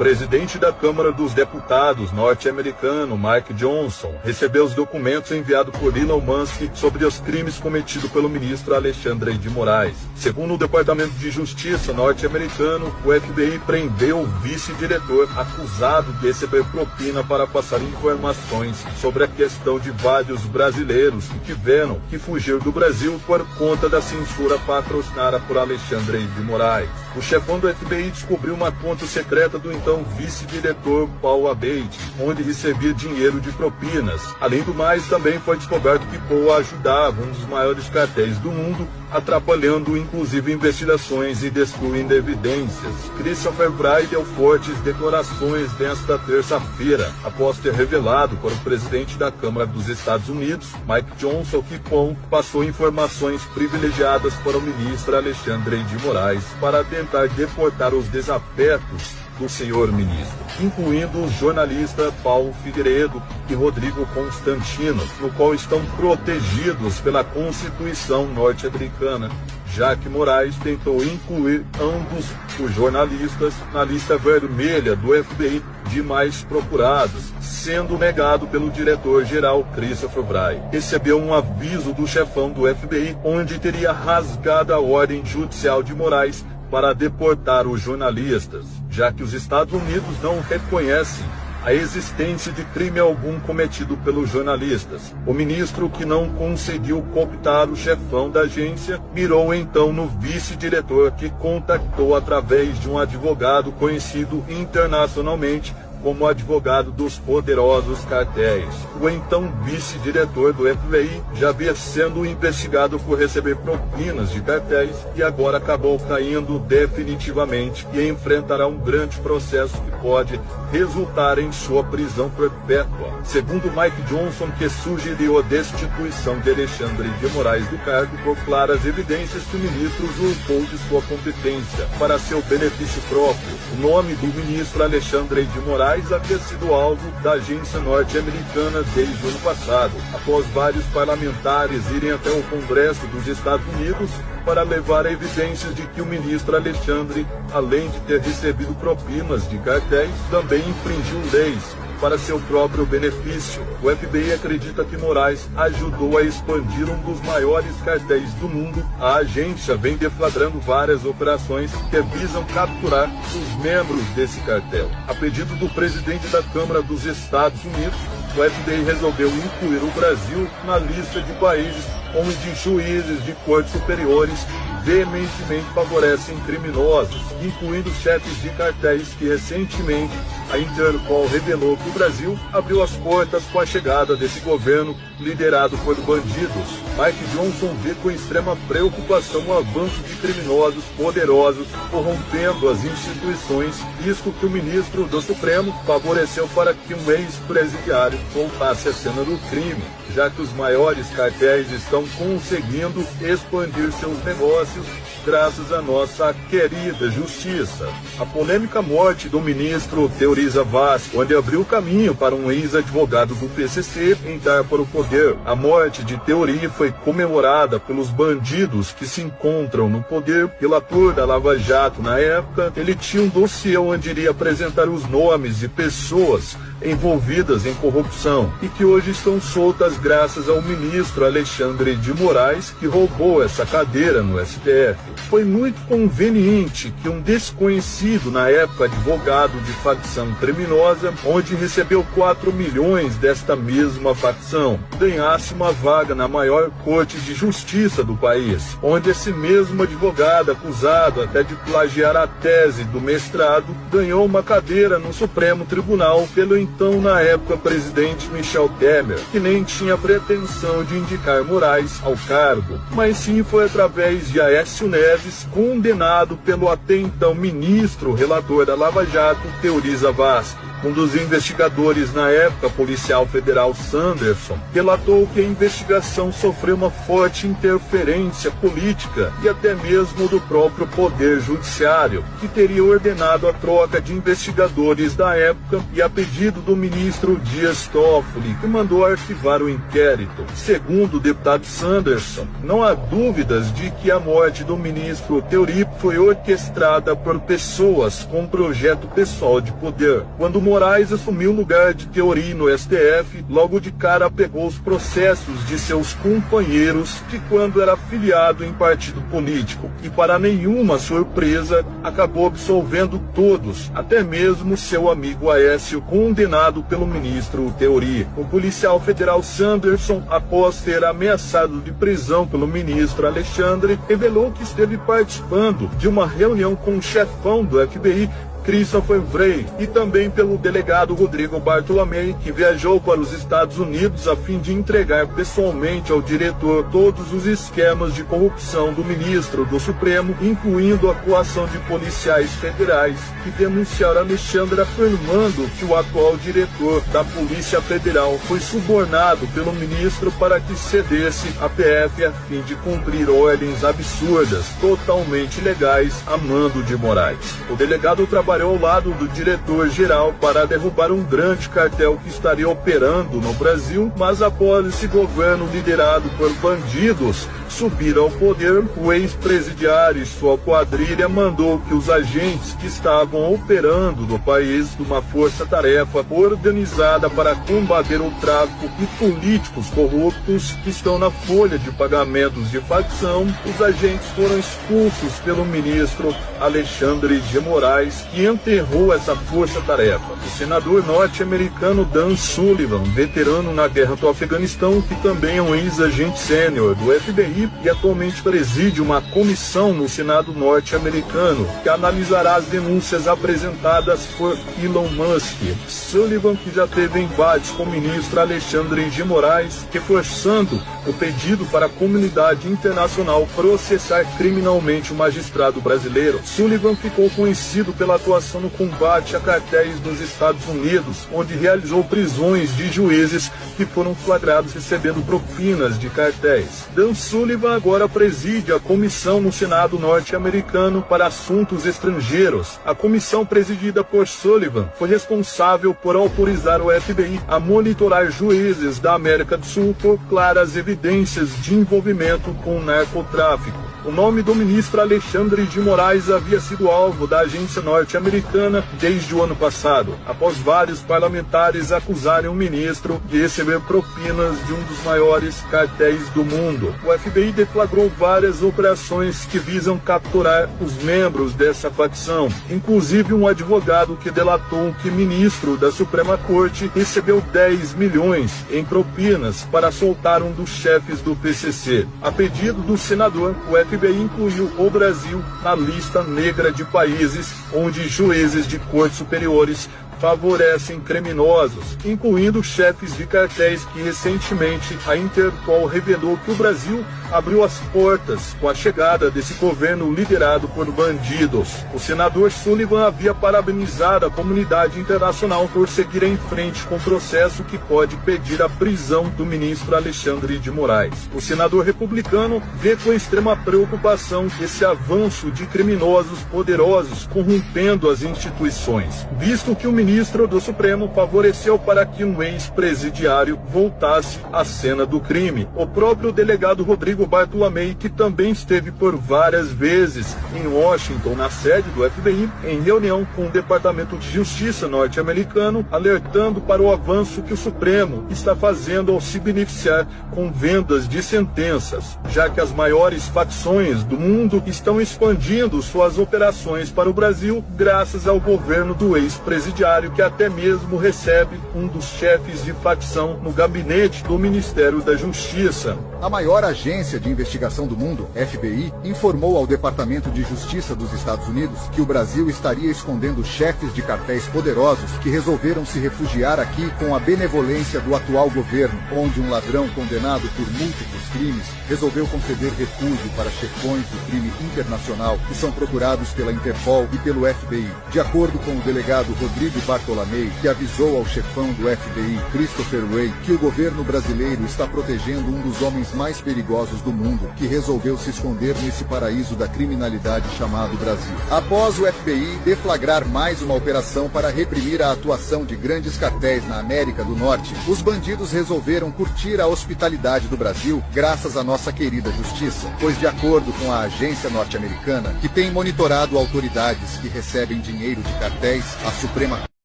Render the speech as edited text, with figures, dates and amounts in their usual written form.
presidente da Câmara dos Deputados norte-americano, Mike Johnson, recebeu os documentos enviados por Elon Musk sobre os crimes cometidos pelo ministro Alexandre de Moraes. Segundo o Departamento de Justiça norte-americano, o FBI prendeu o vice-diretor acusado de receber propina para passar informações sobre a questão de vários brasileiros que tiveram que fugir do Brasil por conta da censura patrocinada por Alexandre de Moraes. O chefão do FBI descobriu uma conta secreta do então vice-diretor Paul Abate, onde recebia dinheiro de propinas. Além do mais, também foi descoberto que Paul ajudava um dos maiores cartéis do mundo, atrapalhando inclusive investigações e destruindo evidências. Christopher Wray deu fortes declarações nesta terça-feira, após ter revelado para o presidente da Câmara dos Estados Unidos, Mike Johnson, que Paul passou informações privilegiadas para o ministro Alexandre de Moraes para tentar deportar os desafetos do senhor ministro, incluindo os jornalistas Paulo Figueiredo e Rodrigo Constantino, no qual estão protegidos pela Constituição norte-americana, já que Moraes tentou incluir ambos os jornalistas na lista vermelha do FBI de mais procurados, sendo negado pelo diretor-geral Christopher Wray. Recebeu um aviso do chefão do FBI, onde teria rasgado a ordem judicial de Moraes para deportar os jornalistas, já que os Estados Unidos não reconhecem a existência de crime algum cometido pelos jornalistas. O ministro, que não conseguiu cooptar o chefão da agência, mirou então no vice-diretor, que contactou através de um advogado conhecido internacionalmente como advogado dos poderosos cartéis. O então vice-diretor do FBI já havia sendo investigado por receber propinas de cartéis e agora acabou caindo definitivamente e enfrentará um grande processo que pode resultar em sua prisão perpétua. Segundo Mike Johnson, que sugeriu a destituição de Alexandre de Moraes do cargo por claras evidências que o ministro usurpou de sua competência para seu benefício próprio. O nome do ministro Alexandre de Moraes havia sido alvo da agência norte-americana desde o ano passado, após vários parlamentares irem até o Congresso dos Estados Unidos para levar evidências de que o ministro Alexandre, além de ter recebido propinas de cartéis, também infringiu leis para seu próprio benefício. O FBI acredita que Moraes ajudou a expandir um dos maiores cartéis do mundo. A agência vem deflagrando várias operações que visam capturar os membros desse cartel. A pedido do presidente da Câmara dos Estados Unidos, o FBI resolveu incluir o Brasil na lista de países onde juízes de cortes superiores veementemente favorecem criminosos, incluindo chefes de cartéis que recentemente a Interpol revelou que o Brasil abriu as portas com a chegada desse governo liderado por bandidos. Mike Johnson vê com extrema preocupação o avanço de criminosos poderosos corrompendo as instituições, visto que o ministro do Supremo favoreceu para que um ex-presidiário voltasse à cena do crime, já que os maiores cartéis estão conseguindo expandir seus negócios graças à nossa querida justiça. A polêmica morte do ministro Teoriza Vaz, onde abriu caminho para um ex-advogado do PCC entrar para o poder. A morte de Teori foi comemorada pelos bandidos que se encontram no poder. Pelo ator da Lava Jato na época, ele tinha um dossiê onde iria apresentar os nomes de pessoas envolvidas em corrupção e que hoje estão soltas graças ao ministro Alexandre de Moraes, que roubou essa cadeira no STF. Foi muito conveniente que um desconhecido, na época advogado de facção criminosa, onde recebeu 4 milhões desta mesma facção, ganhasse uma vaga na maior corte de justiça do país, onde esse mesmo advogado, acusado até de plagiar a tese do mestrado, ganhou uma cadeira no Supremo Tribunal pelo então, na época, presidente Michel Temer, que nem tinha pretensão de indicar Moraes ao cargo, mas sim foi através de Aécio Neves, condenado pelo até então ministro relator da Lava Jato, Teoriza Vaz. Zavascki. Um dos investigadores na época, policial federal Sanderson, relatou que a investigação sofreu uma forte interferência política e até mesmo do próprio Poder Judiciário, que teria ordenado a troca de investigadores da época e a pedido do ministro Dias Toffoli, que mandou arquivar o inquérito. Segundo o deputado Sanderson, não há dúvidas de que a morte do ministro Theory foi orquestrada por pessoas com um projeto pessoal de poder. Quando Moraes assumiu o lugar de Theory no STF, logo de cara pegou os processos de seus companheiros de quando era afiliado em partido político e, para nenhuma surpresa, acabou absolvendo todos, até mesmo seu amigo Aécio, condenado pelo ministro Theory. O policial federal Sanderson, após ter ameaçado de prisão pelo ministro Alexandre, revelou que esteve participando de uma reunião com o chefão do FBI, Christopher Wray, e também pelo delegado Rodrigo Bartolomei, que viajou para os Estados Unidos a fim de entregar pessoalmente ao diretor todos os esquemas de corrupção do ministro do Supremo, incluindo a coação de policiais federais que denunciaram Alexandre, afirmando que o atual diretor da Polícia Federal foi subornado pelo ministro para que cedesse a PF a fim de cumprir ordens absurdas, totalmente ilegais, a mando de Moraes. O delegado trabalhou ao lado do diretor-geral para derrubar um grande cartel que estaria operando no Brasil, mas após esse governo liderado por bandidos subir ao poder, o ex-presidiário e sua quadrilha mandou que os agentes que estavam operando no país numa força-tarefa organizada para combater o tráfico e políticos corruptos que estão na folha de pagamentos de facção, os agentes foram expulsos pelo ministro Alexandre de Moraes, que enterrou essa força-tarefa. O senador norte-americano Dan Sullivan, veterano na guerra do Afeganistão, que também é um ex-agente sênior do FBI e atualmente preside uma comissão no Senado norte-americano que analisará as denúncias apresentadas por Elon Musk. Sullivan, que já teve embates com o ministro Alexandre de Moraes, reforçando o pedido para a comunidade internacional processar criminalmente o magistrado brasileiro. Sullivan ficou conhecido pela atuação no combate a cartéis nos Estados Unidos, onde realizou prisões de juízes que foram flagrados recebendo propinas de cartéis. Dan Sullivan agora preside a comissão no Senado norte-americano para assuntos estrangeiros. A comissão presidida por Sullivan foi responsável por autorizar o FBI a monitorar juízes da América do Sul por claras evidências de envolvimento com o narcotráfico. O nome do ministro Alexandre de Moraes havia sido alvo da agência norte-americana desde o ano passado, após vários parlamentares acusarem o ministro de receber propinas de um dos maiores cartéis do mundo. O FBI deflagrou várias operações que visam capturar os membros dessa facção, inclusive um advogado que delatou que o ministro da Suprema Corte recebeu 10 milhões em propinas para soltar um dos chefes do PCC. A pedido do senador, o FBI incluiu o Brasil na lista negra de países onde juízes de cortes superiores favorecem criminosos, incluindo chefes de cartéis, que recentemente a Interpol revelou que o Brasil abriu as portas com a chegada desse governo liderado por bandidos. O senador Sullivan havia parabenizado a comunidade internacional por seguir em frente com o processo que pode pedir a prisão do ministro Alexandre de Moraes. O senador republicano vê com extrema preocupação esse avanço de criminosos poderosos corrompendo as instituições, visto que o ministro do Supremo favoreceu para que um ex-presidiário voltasse à cena do crime. O próprio delegado Rodrigo Bartolomei, que também esteve por várias vezes em Washington, na sede do FBI, em reunião com o Departamento de Justiça norte-americano, alertando para o avanço que o Supremo está fazendo ao se beneficiar com vendas de sentenças, já que as maiores facções do mundo estão expandindo suas operações para o Brasil graças ao governo do ex-presidiário, que até mesmo recebe um dos chefes de facção no gabinete do Ministério da Justiça. A maior agência Agência de Investigação do Mundo, FBI, informou ao Departamento de Justiça dos Estados Unidos que o Brasil estaria escondendo chefes de cartéis poderosos que resolveram se refugiar aqui com a benevolência do atual governo, onde um ladrão condenado por múltiplos crimes resolveu conceder refúgio para chefões do crime internacional que são procurados pela Interpol e pelo FBI. De acordo com o delegado Rodrigo Bartolomei, que avisou ao chefão do FBI, Christopher Wray, que o governo brasileiro está protegendo um dos homens mais perigosos do mundo, que resolveu se esconder nesse paraíso da criminalidade chamado Brasil. Após o FBI deflagrar mais uma operação para reprimir a atuação de grandes cartéis na América do Norte, os bandidos resolveram curtir a hospitalidade do Brasil graças à nossa querida justiça, pois de acordo com a agência norte-americana, que tem monitorado autoridades que recebem dinheiro de cartéis, a Suprema